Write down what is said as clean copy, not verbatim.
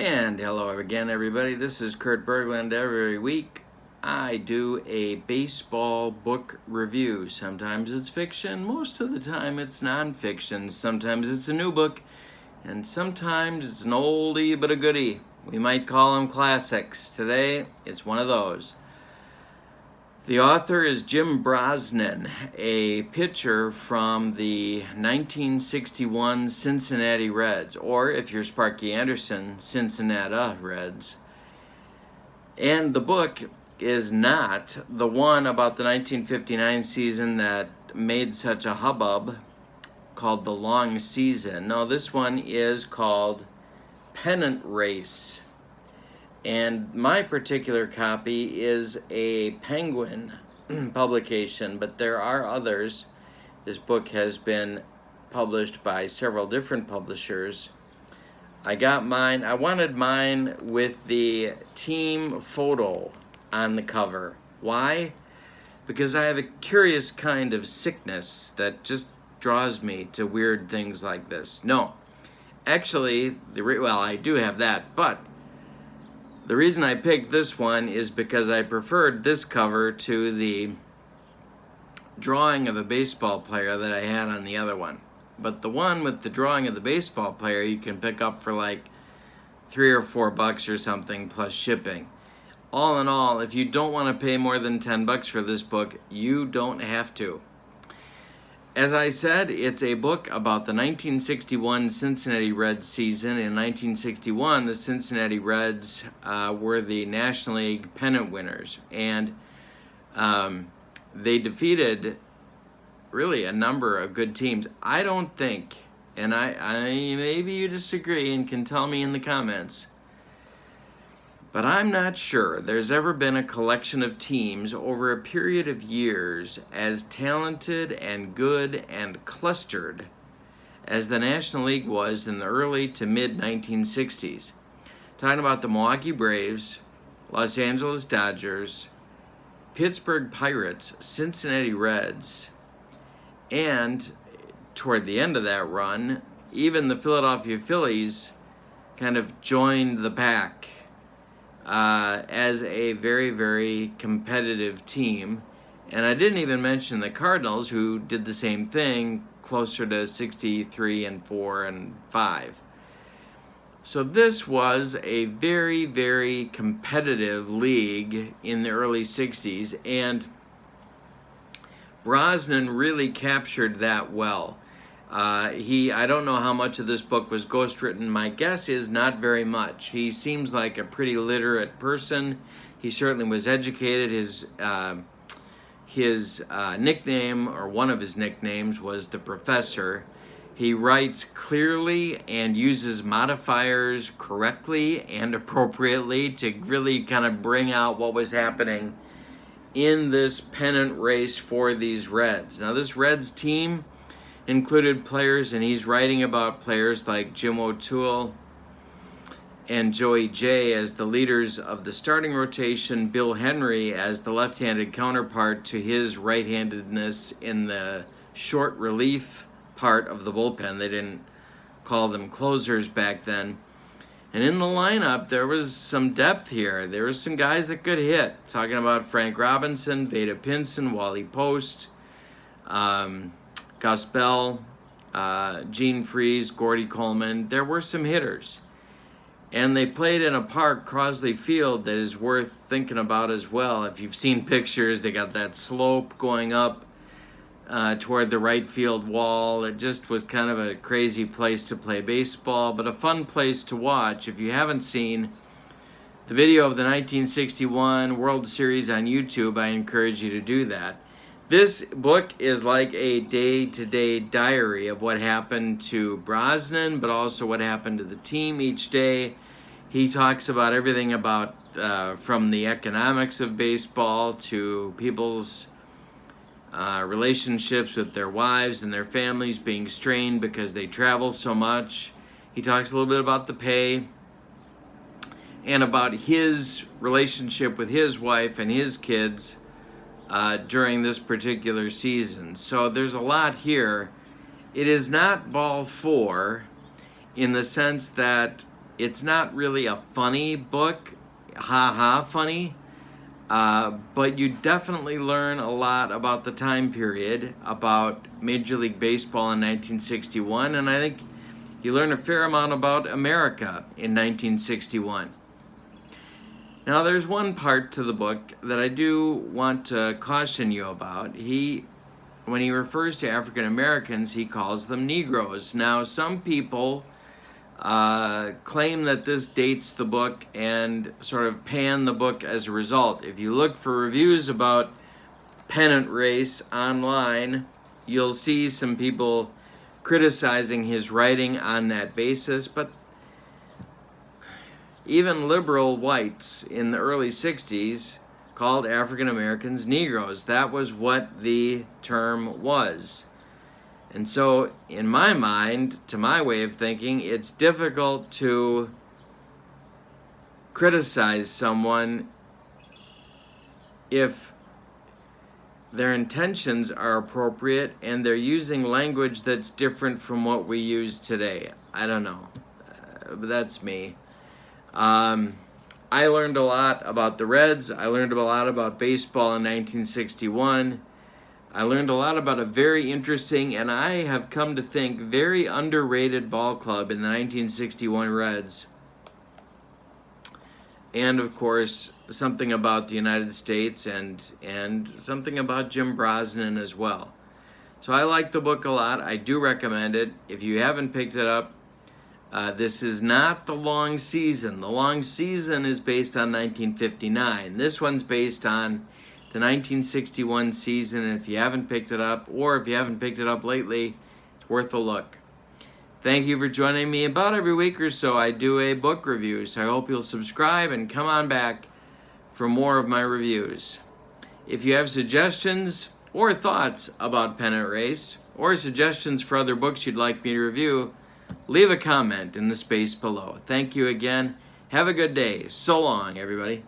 And hello again, everybody. This is Kurt Bergland. Every week I do a baseball book review. Sometimes it's fiction, most of the time it's nonfiction. Sometimes it's a new book, and sometimes it's an oldie but a goodie. We might call them classics. Today, it's one of those. The author is Jim Brosnan, a pitcher from the 1961 Cincinnati Reds, or if you're Sparky Anderson, Cincinnati Reds. And the book is not the one about the 1959 season that made such a hubbub, called The Long Season. No, this one is called Pennant Race. And my particular copy is a Penguin publication, but there are others. This book has been published by several different publishers. I wanted mine with the team photo on the cover. Why? Because I have a curious kind of sickness that just draws me to weird things like this. No, actually, I do have that, but the reason I picked this one is because I preferred this cover to the drawing of a baseball player that I had on the other one. But the one with the drawing of the baseball player you can pick up for like $3 or $4 or something plus shipping. All in all, if you don't want to pay more than $10 for this book, you don't have to. As I said, it's a book about the 1961 Cincinnati Reds season. In 1961, the Cincinnati Reds were the National League pennant winners, and they defeated really a number of good teams. I don't think, and I maybe you disagree and can tell me in the comments, but I'm not sure there's ever been a collection of teams over a period of years as talented and good and clustered as the National League was in the early to mid-1960s. Talking about the Milwaukee Braves, Los Angeles Dodgers, Pittsburgh Pirates, Cincinnati Reds, and toward the end of that run, even the Philadelphia Phillies kind of joined the pack as a very, very competitive team. And I didn't even mention the Cardinals, who did the same thing, closer to 63 and 4 and 5. So this was a very, very competitive league in the early 60s, and Brosnan really captured that well. I don't know how much of this book was ghostwritten. My guess is not very much. He seems like a pretty literate person. He certainly was educated. His nickname, or one of his nicknames, was the Professor. He writes clearly and uses modifiers correctly and appropriately to really kind of bring out what was happening in this pennant race for these Reds. Now, this Reds team included players, and he's writing about players like Jim O'Toole and Joey Jay as the leaders of the starting rotation, Bill Henry as the left-handed counterpart to his right-handedness in the short relief part of the bullpen. They didn't call them closers back then. And in the lineup, there was some depth here. There were some guys that could hit. Talking about Frank Robinson, Vada Pinson, Wally Post, Gus Bell, Gene Freese, Gordy Coleman. There were some hitters. And they played in a park, Crosley Field, that is worth thinking about as well. If you've seen pictures, they got that slope going up toward the right field wall. It just was kind of a crazy place to play baseball, but a fun place to watch. If you haven't seen the video of the 1961 World Series on YouTube, I encourage you to do that. This book is like a day-to-day diary of what happened to Brosnan, but also what happened to the team each day. He talks about everything about from the economics of baseball to people's relationships with their wives and their families being strained because they travel so much. He talks a little bit about the pay and about his relationship with his wife and his kids during this particular season. So there's a lot here. It is not ball 4 in the sense that It's not really a funny book, ha funny, but you definitely learn a lot about the time period, about Major League Baseball in 1961, and I think you learn a fair amount about America in 1961. Now, there's one part to the book that I do want to caution you about. When he refers to African Americans, he calls them Negroes. Now, some people claim that this dates the book and sort of pan the book as a result. If you look for reviews about Pennant race online, you'll see some people criticizing his writing on that basis, but even liberal whites in the early 60s called African Americans Negroes. That was what the term was. And so, in my mind, to my way of thinking, it's difficult to criticize someone if their intentions are appropriate and they're using language that's different from what we use today. I don't know. But that's me. I learned a lot about the Reds. I learned a lot about baseball in 1961. I learned a lot about a very interesting, and I have come to think, very underrated ball club in the 1961 Reds. And, of course, something about the United States and something about Jim Brosnan as well. So I like the book a lot. I do recommend it. If you haven't picked it up, this is not The Long Season. The Long Season is based on 1959. This one's based on the 1961 season, and if you haven't picked it up, or if you haven't picked it up lately, it's worth a look. Thank you for joining me. About every week or so, I do a book review, so I hope you'll subscribe and come on back for more of my reviews. If you have suggestions or thoughts about Pennant Race, or suggestions for other books you'd like me to review, leave a comment in the space below. Thank you again. Have a good day. So long, everybody.